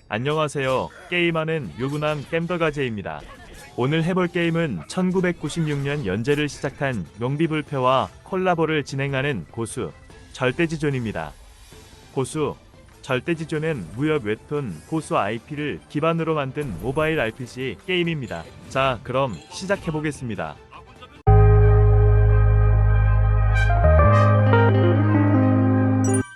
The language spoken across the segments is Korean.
안녕하세요. 게임하는 유부남 겜더가제입니다. 오늘 해볼 게임은 1996년 연재를 시작한 용비불패와 콜라보를 진행하는 고수 절대지존입니다. 고수 절대지존은 무협 웹툰 고수 IP를 기반으로 만든 모바일 RPG 게임입니다. 자, 그럼 시작해보겠습니다.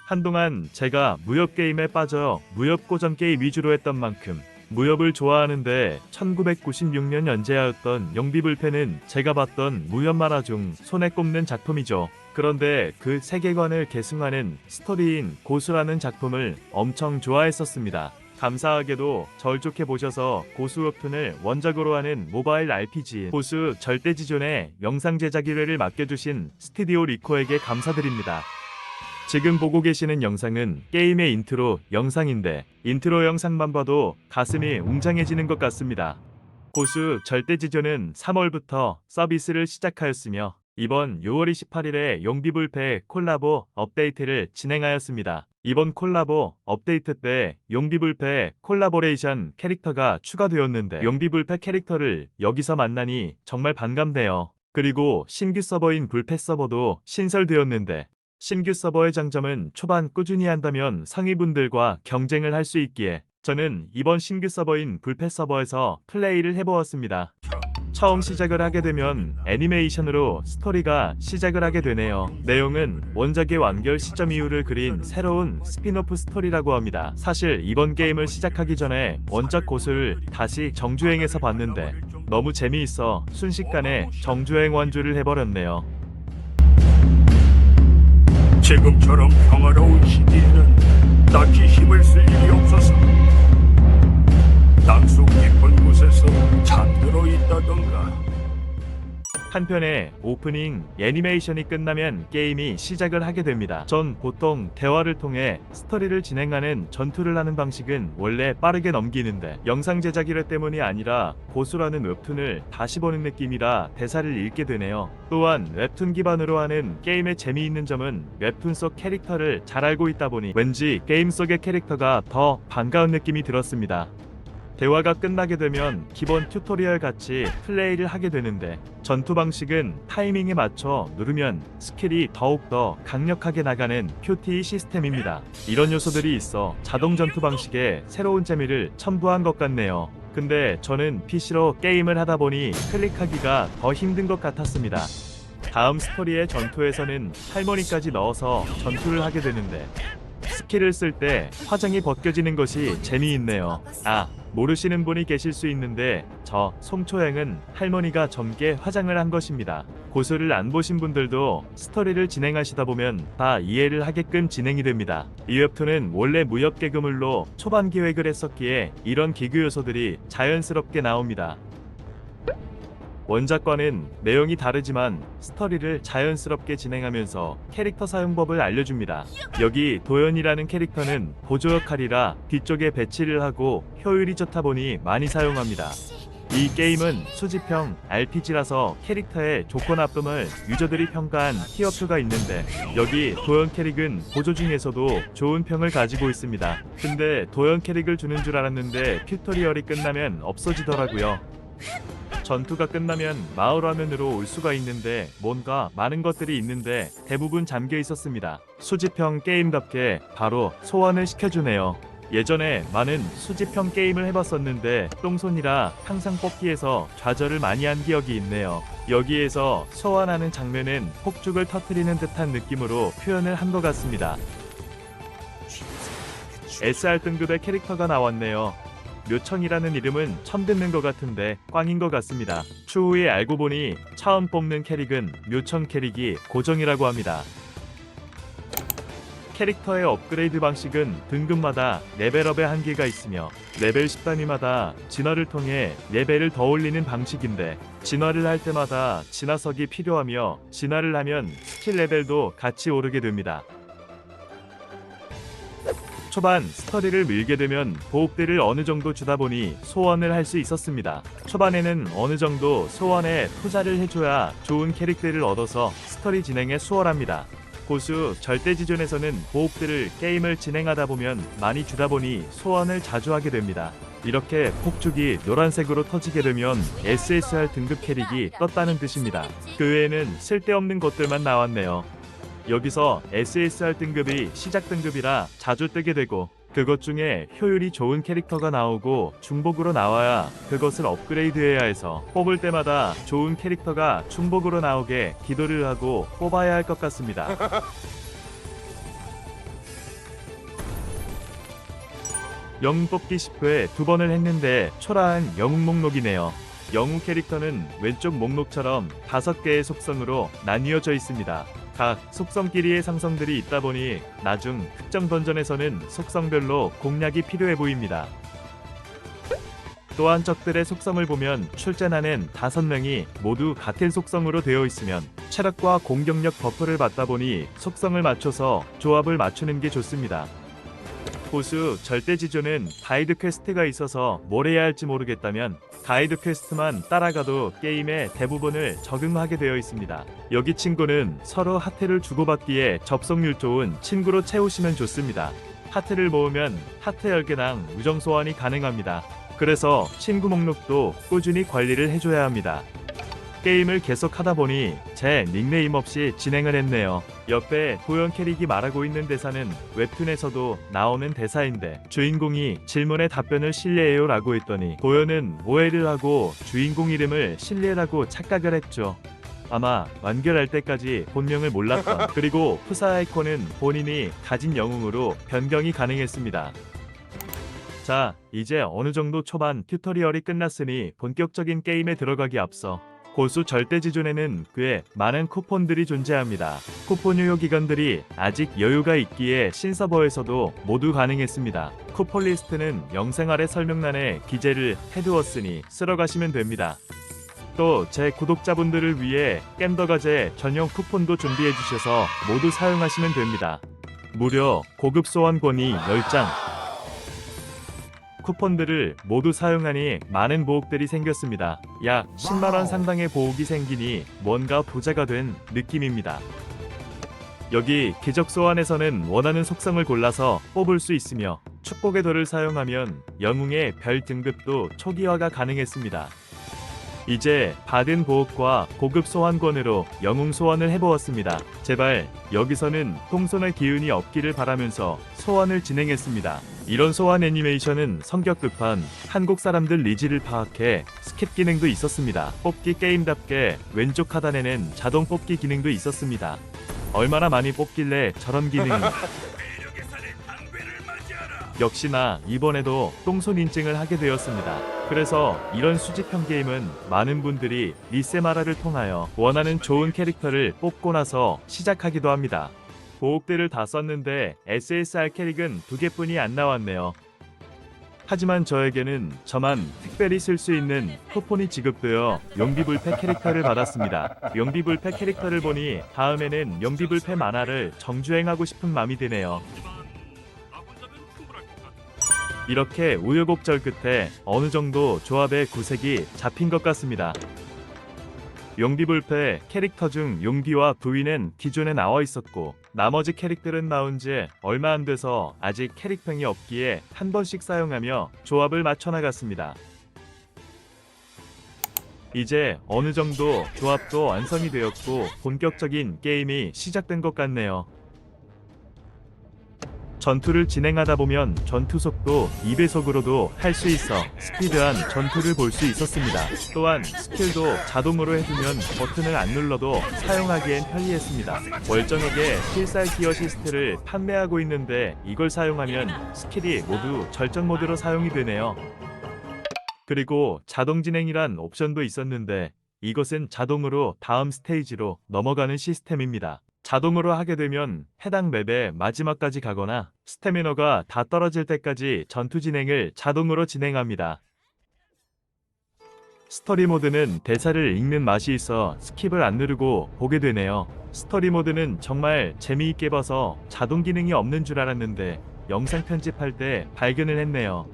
한동안 제가 무협 게임에 빠져 무협 고전 게임 위주로 했던 만큼 무협을 좋아하는데 1996년 연재하였던 용비불패는 제가 봤던 무협 만화 중 손에 꼽는 작품이죠. 그런데 그 세계관을 계승하는 스토리인 고수라는 작품을 엄청 좋아했었습니다. 감사하게도 절 좋게 보셔서 고수 웹툰을 원작으로 하는 모바일 RPG 고수 절대지존의 영상 제작 의뢰를 맡겨주신 스튜디오 리코에게 감사드립니다. 지금 보고 계시는 영상은 게임의 인트로 영상인데 인트로 영상만 봐도 가슴이 웅장해지는 것 같습니다. 고수 절대지존은 3월부터 서비스를 시작하였으며 이번 6월 28일에 용비불패 콜라보 업데이트를 진행하였습니다. 이번 콜라보 업데이트 때 용비불패 콜라보레이션 캐릭터가 추가되었는데 용비불패 캐릭터를 여기서 만나니 정말 반갑네요. 그리고 신규 서버인 불패 서버도 신설되었는데 신규 서버의 장점은 초반 꾸준히 한다면 상위분들과 경쟁을 할 수 있기에 저는 이번 신규 서버인 불패 서버에서 플레이를 해보았습니다. 처음 시작을 하게 되면 애니메이션으로 스토리가 시작을 하게 되네요. 내용은 원작의 완결 시점 이후를 그린 새로운 스피노프 스토리라고 합니다. 사실 이번 게임을 시작하기 전에 원작 고수를 다시 정주행해서 봤는데 너무 재미있어 순식간에 정주행 완주를 해버렸네요. 지금처럼 평화로운 시기에는 딱히 힘을 쓸 일이 없어서 땅속 깊은 곳에서 잠들어 있다던가. 한편에 오프닝 애니메이션이 끝나면 게임이 시작을 하게 됩니다. 전 보통 대화를 통해 스토리를 진행하는 전투를 하는 방식은 원래 빠르게 넘기는데 영상 제작 일회 때문이 아니라 고수라는 웹툰을 다시 보는 느낌이라 대사를 읽게 되네요. 또한 웹툰 기반으로 하는 게임의 재미있는 점은 웹툰 속 캐릭터를 잘 알고 있다 보니 왠지 게임 속의 캐릭터가 더 반가운 느낌이 들었습니다. 대화가 끝나게 되면 기본 튜토리얼 같이 플레이를 하게 되는데 전투 방식은 타이밍에 맞춰 누르면 스킬이 더욱더 강력하게 나가는 QTE 시스템입니다. 이런 요소들이 있어 자동 전투 방식에 새로운 재미를 첨부한 것 같네요. 근데 저는 PC로 게임을 하다 보니 클릭하기가 더 힘든 것 같았습니다. 다음 스토리의 전투에서는 할머니까지 넣어서 전투를 하게 되는데 스킬을 쓸 때 화장이 벗겨지는 것이 재미있네요. 모르시는 분이 계실 수 있는데 저 송초행은 할머니가 젊게 화장을 한 것입니다. 고수를 안 보신 분들도 스토리를 진행하시다 보면 다 이해를 하게끔 진행이 됩니다. 이 웹툰은 원래 무협 개그물로 초반 기획을 했었기에 이런 기교 요소들이 자연스럽게 나옵니다. 원작과는 내용이 다르지만 스토리를 자연스럽게 진행하면서 캐릭터 사용법을 알려줍니다. 여기 도연이라는 캐릭터는 보조 역할이라 뒤쪽에 배치를 하고 효율이 좋다 보니 많이 사용합니다. 이 게임은 수집형 RPG라서 캐릭터의 조건 나쁨을 유저들이 평가한 티어표가 있는데 여기 도연 캐릭은 보조 중에서도 좋은 평을 가지고 있습니다. 근데 도연 캐릭을 주는 줄 알았는데 튜토리얼이 끝나면 없어지더라고요. 전투가 끝나면 마을 화면으로 올 수가 있는데 뭔가 많은 것들이 있는데 대부분 잠겨 있었습니다. 수집형 게임답게 바로 소환을 시켜주네요. 예전에 많은 수집형 게임을 해봤었는데 똥손이라 항상 뽑기에서 좌절을 많이 한 기억이 있네요. 여기에서 소환하는 장면은 폭죽을 터뜨리는 듯한 느낌으로 표현을 한 것 같습니다. SR 등급의 캐릭터가 나왔네요. 묘청이라는 이름은 처음 듣는 것 같은데 꽝인 것 같습니다. 추후에 알고 보니 처음 뽑는 캐릭은 묘청 캐릭이 고정이라고 합니다. 캐릭터의 업그레이드 방식은 등급마다 레벨업의 한계가 있으며 레벨 10단위마다 진화를 통해 레벨을 더 올리는 방식인데 진화를 할 때마다 진화석이 필요하며 진화를 하면 스킬 레벨도 같이 오르게 됩니다. 초반 스토리를 밀게 되면 보급들을 어느 정도 주다 보니 소원을 할 수 있었습니다. 초반에는 어느 정도 소원에 투자를 해줘야 좋은 캐릭터를 얻어서 스토리 진행에 수월합니다. 보수 절대지존에서는 보옥들을 게임을 진행하다 보면 많이 주다 보니 소환을 자주 하게 됩니다. 이렇게 폭죽이 노란색으로 터지게 되면 SSR 등급 캐릭이 떴다는 뜻입니다. 그 외에는 쓸데없는 것들만 나왔네요. 여기서 SSR 등급이 시작 등급이라 자주 뜨게 되고, 그것 중에 효율이 좋은 캐릭터가 나오고 중복으로 나와야 그것을 업그레이드해야 해서 뽑을 때마다 좋은 캐릭터가 중복으로 나오게 기도를 하고 뽑아야 할 것 같습니다. 영웅 뽑기 10회 2번을 했는데 초라한 영웅 목록이네요. 영웅 캐릭터는 왼쪽 목록처럼 5개의 속성으로 나뉘어져 있습니다. 각 속성끼리의 상성들이 있다 보니 나중 특정 던전에서는 속성별로 공략이 필요해 보입니다. 또한 적들의 속성을 보면 출전하는 5명이 모두 같은 속성으로 되어 있으면 체력과 공격력 버프를 받다 보니 속성을 맞춰서 조합을 맞추는 게 좋습니다. 보수 절대지존은 가이드 퀘스트가 있어서 뭘 해야 할지 모르겠다면 가이드 퀘스트만 따라가도 게임의 대부분을 적응하게 되어 있습니다. 여기 친구는 서로 하트를 주고받기에 접속률 좋은 친구로 채우시면 좋습니다. 하트를 모으면 하트 10개당 우정 소환이 가능합니다. 그래서 친구 목록도 꾸준히 관리를 해줘야 합니다. 게임을 계속 하다 보니 제 닉네임 없이 진행을 했네요. 옆에 도연 캐릭이 말하고 있는 대사는 웹툰에서도 나오는 대사인데 주인공이 질문에 답변을 실례해요 라고 했더니 도연은 오해를 하고 주인공 이름을 실례라고 착각을 했죠. 아마 완결할 때까지 본명을 몰랐던. 그리고 푸사 아이콘은 본인이 가진 영웅으로 변경이 가능했습니다. 자, 이제 어느 정도 초반 튜토리얼이 끝났으니 본격적인 게임에 들어가기 앞서 고수 절대지존에는 꽤 많은 쿠폰들이 존재합니다. 쿠폰 유효 기간들이 아직 여유가 있기에 신서버에서도 모두 가능했습니다. 쿠폰 리스트는 영상 아래 설명란에 기재를 해두었으니 쓸어가시면 됩니다. 또 제 구독자분들을 위해 겜더가제 전용 쿠폰도 준비해주셔서 모두 사용하시면 됩니다. 무려 고급 소환권이 10장. 쿠폰들을 모두 사용하니 많은 보옥들이 생겼습니다. 약 10만원 상당의 보옥이 생기니 뭔가 부자가 된 느낌입니다. 여기 기적 소환에서는 원하는 속성을 골라서 뽑을 수 있으며 축복의 돌을 사용하면 영웅의 별 등급도 초기화가 가능했습니다. 이제 받은 보옥과 고급 소환권으로 영웅 소환을 해보았습니다. 제발 여기서는 통손의 기운이 없기를 바라면서 소환을 진행했습니다. 이런 소환 애니메이션은 성격 급한 한국 사람들 니즈를 파악해 스킵 기능도 있었습니다. 뽑기 게임답게 왼쪽 하단에는 자동 뽑기 기능도 있었습니다. 얼마나 많이 뽑길래 저런 기능이. 역시나 이번에도 똥손 인증을 하게 되었습니다. 그래서 이런 수집형 게임은 많은 분들이 리세마라를 통하여 원하는 좋은 캐릭터를 뽑고 나서 시작하기도 합니다. 보옥들을 다 썼는데 SSR 캐릭은 2개뿐이 안 나왔네요. 하지만 저에게는 저만 특별히 쓸 수 있는 쿠폰이 지급되어 용비불패 캐릭터를 받았습니다. 용비불패 캐릭터를 보니 다음에는 용비불패 만화를 정주행하고 싶은 마음이 드네요. 이렇게 우여곡절 끝에 어느 정도 조합의 구색이 잡힌 것 같습니다. 용비불패 캐릭터 중 용비와 부위는 기존에 나와 있었고 나머지 캐릭들은 나온 지 얼마 안 돼서 아직 캐릭평이 없기에 한 번씩 사용하며 조합을 맞춰나갔습니다. 이제 어느 정도 조합도 완성이 되었고 본격적인 게임이 시작된 것 같네요. 전투를 진행하다 보면 전투 속도 2배속으로도 할 수 있어 스피드한 전투를 볼 수 있었습니다. 또한 스킬도 자동으로 해두면 버튼을 안 눌러도 사용하기엔 편리했습니다. 멀쩡하게 필살기 어시스트를 판매하고 있는데 이걸 사용하면 스킬이 모두 절전 모드로 사용이 되네요. 그리고 자동 진행이란 옵션도 있었는데 이것은 자동으로 다음 스테이지로 넘어가는 시스템입니다. 자동으로 하게 되면 해당 맵의 마지막까지 가거나 스태미너가 다 떨어질 때까지 전투 진행을 자동으로 진행합니다. 스토리 모드는 대사를 읽는 맛이 있어 스킵을 안 누르고 보게 되네요. 스토리 모드는 정말 재미있게 봐서 자동 기능이 없는 줄 알았는데 영상 편집할 때 발견을 했네요.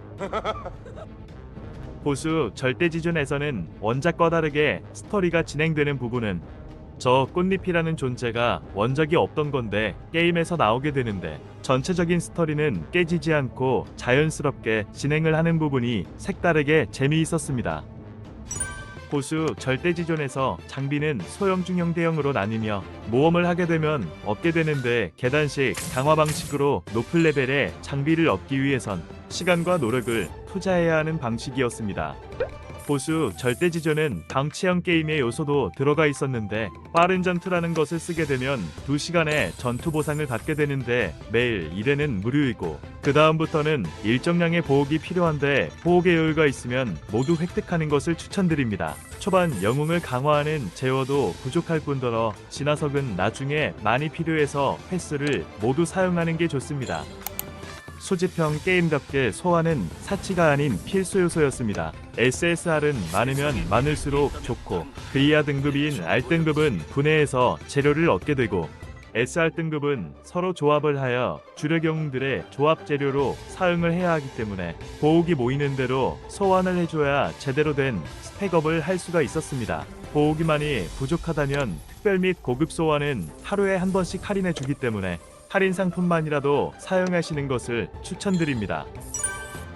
보수 절대지존에서는 원작과 다르게 스토리가 진행되는 부분은 저 꽃잎이라는 존재가 원작이 없던 건데 게임에서 나오게 되는데 전체적인 스토리는 깨지지 않고 자연스럽게 진행을 하는 부분이 색다르게 재미있었습니다. 보수 절대지존에서 장비는 소형, 중형, 대형으로 나뉘며 모험을 하게 되면 얻게 되는데 계단식 강화 방식으로 높은 레벨의 장비를 얻기 위해선 시간과 노력을 투자해야 하는 방식이었습니다. 보수 절대지존은 방치형 게임의 요소도 들어가 있었는데 빠른 전투라는 것을 쓰게 되면 2시간의 전투 보상을 받게 되는데 매일 1회는 무료이고 그 다음부터는 일정량의 보옥이 필요한데 보옥의 여유가 있으면 모두 획득하는 것을 추천드립니다. 초반 영웅을 강화하는 제어도 부족할 뿐더러 진화석은 나중에 많이 필요해서 횟수를 모두 사용하는 게 좋습니다. 소집형 게임답게 소환은 사치가 아닌 필수 요소였습니다. SSR은 많으면 많을수록 좋고 그 이하 등급인 R등급은 분해해서 재료를 얻게 되고 SR등급은 서로 조합을 하여 주력 영웅들의 조합 재료로 사용을 해야 하기 때문에 보옥이 모이는 대로 소환을 해줘야 제대로 된 스펙업을 할 수가 있었습니다. 보옥이 많이 부족하다면 특별 및 고급 소환은 하루에 한 번씩 할인해 주기 때문에 할인 상품만이라도 사용하시는 것을 추천드립니다.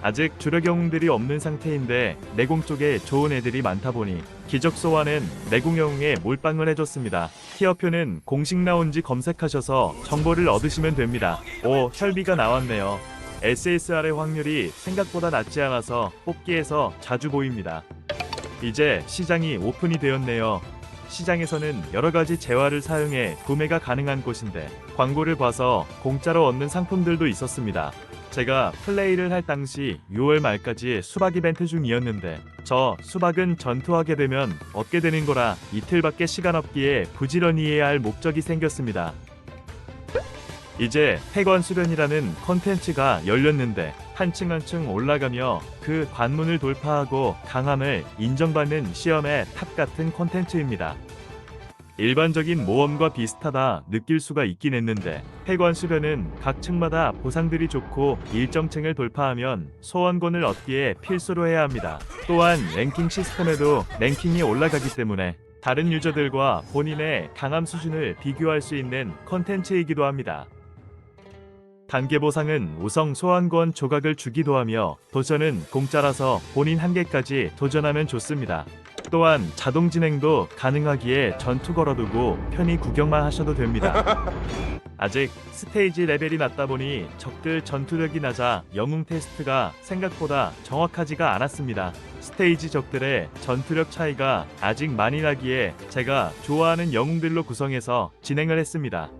아직 주력 영웅들이 없는 상태인데 내공 쪽에 좋은 애들이 많다 보니 기적 소환은 내공 영웅에 몰빵을 해줬습니다. 티어표는 공식 나온지 검색하셔서 정보를 얻으시면 됩니다. 오, 혈비가 나왔네요. SSR의 확률이 생각보다 낮지 않아서 뽑기에서 자주 보입니다. 이제 시장이 오픈이 되었네요. 시장에서는 여러가지 재화를 사용해 구매가 가능한 곳인데 광고를 봐서 공짜로 얻는 상품들도 있었습니다. 제가 플레이를 할 당시 6월 말까지 수박 이벤트 중이었는데 저 수박은 전투하게 되면 얻게 되는 거라 이틀밖에 시간 없기에 부지런히 해야 할 목적이 생겼습니다. 이제 폐관 수련이라는 컨텐츠가 열렸는데 한층 한층 올라가며 그 관문을 돌파하고 강함을 인정받는 시험의 탑 같은 컨텐츠입니다. 일반적인 모험과 비슷하다 느낄 수가 있긴 했는데 폐관 수련은 각 층마다 보상들이 좋고 일정 층을 돌파하면 소원권을 얻기에 필수로 해야 합니다. 또한 랭킹 시스템에도 랭킹이 올라가기 때문에 다른 유저들과 본인의 강함 수준을 비교할 수 있는 컨텐츠이기도 합니다. 단계 보상은 우성 소환권 조각을 주기도 하며 도전은 공짜라서 본인 한계까지 도전하면 좋습니다. 또한 자동 진행도 가능하기에 전투 걸어두고 편히 구경만 하셔도 됩니다. 아직 스테이지 레벨이 낮다 보니 적들 전투력이 낮아 영웅 테스트가 생각보다 정확하지가 않았습니다. 스테이지 적들의 전투력 차이가 아직 많이 나기에 제가 좋아하는 영웅들로 구성해서 진행을 했습니다.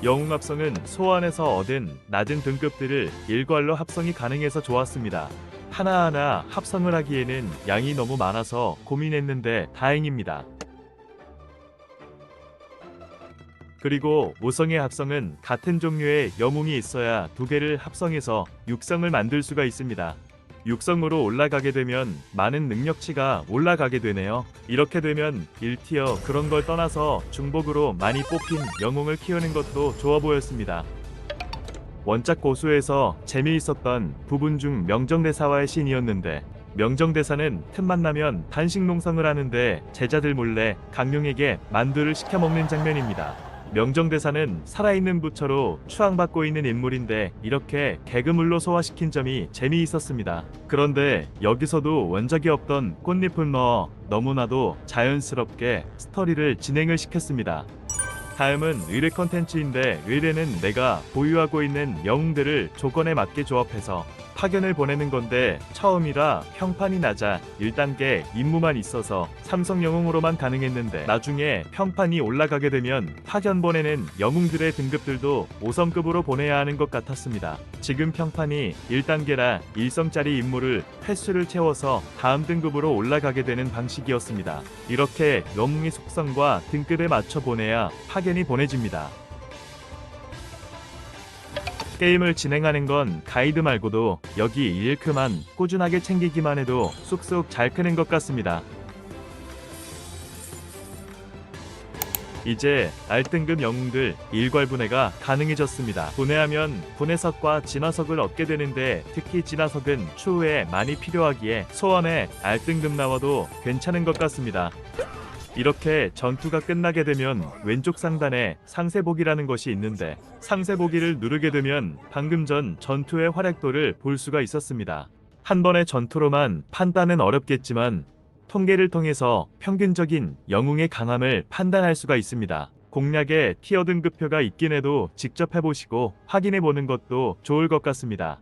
영웅 합성은 소환에서 얻은 낮은 등급들을 일괄로 합성이 가능해서 좋았습니다. 하나하나 합성을 하기에는 양이 너무 많아서 고민했는데 다행입니다. 그리고 5성의 합성은 같은 종류의 영웅이 있어야 2개를 합성해서 6성을 만들 수가 있습니다. 6성으로 올라가게 되면 많은 능력치가 올라가게 되네요. 이렇게 되면 1티어 그런 걸 떠나서 중복으로 많이 뽑힌 영웅을 키우는 것도 좋아 보였습니다. 원작 고수에서 재미있었던 부분 중 명정대사와의 씬이었는데 명정대사는 틈만 나면 단식 농성을 하는데 제자들 몰래 강룡에게 만두를 시켜먹는 장면입니다. 명정대사는 살아있는 부처로 추앙받고 있는 인물인데 이렇게 개그물로 소화시킨 점이 재미있었습니다. 그런데 여기서도 원작이 없던 꽃잎을 넣어 너무나도 자연스럽게 스토리를 진행을 시켰습니다. 다음은 의뢰 컨텐츠인데 의뢰는 내가 보유하고 있는 영웅들을 조건에 맞게 조합해서 파견을 보내는 건데 처음이라 평판이 낮아 1단계 임무만 있어서 삼성 영웅으로만 가능했는데 나중에 평판이 올라가게 되면 파견 보내는 영웅들의 등급들도 5성급으로 보내야 하는 것 같았습니다. 지금 평판이 1단계라 1성짜리 임무를 횟수를 채워서 다음 등급으로 올라가게 되는 방식이었습니다. 이렇게 영웅의 속성과 등급에 맞춰 보내야 파견이 보내집니다. 게임을 진행하는 건 가이드 말고도 여기 일크만 꾸준하게 챙기기만 해도 쑥쑥 잘 크는 것 같습니다. 이제 R등급 영웅들 일괄 분해가 가능해졌습니다. 분해하면 분해석과 진화석을 얻게 되는데 특히 진화석은 추후에 많이 필요하기에 소원에 R등급 나와도 괜찮은 것 같습니다. 이렇게 전투가 끝나게 되면 왼쪽 상단에 상세보기라는 것이 있는데 상세보기를 누르게 되면 방금 전 전투의 활약도를 볼 수가 있었습니다. 한 번의 전투로만 판단은 어렵겠지만 통계를 통해서 평균적인 영웅의 강함을 판단할 수가 있습니다. 공략에 티어 등급표가 있긴 해도 직접 해보시고 확인해보는 것도 좋을 것 같습니다.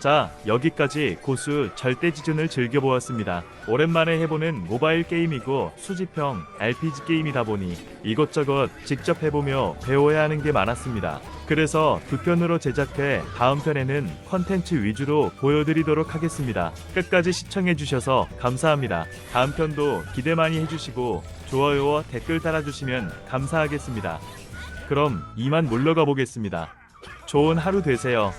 자, 여기까지 고수 절대지존을 즐겨보았습니다. 오랜만에 해보는 모바일 게임이고 수집형 RPG 게임이다 보니 이것저것 직접 해보며 배워야 하는 게 많았습니다. 그래서 두 편으로 제작해 다음 편에는 컨텐츠 위주로 보여드리도록 하겠습니다. 끝까지 시청해주셔서 감사합니다. 다음 편도 기대 많이 해주시고 좋아요와 댓글 달아주시면 감사하겠습니다. 그럼 이만 물러가 보겠습니다. 좋은 하루 되세요.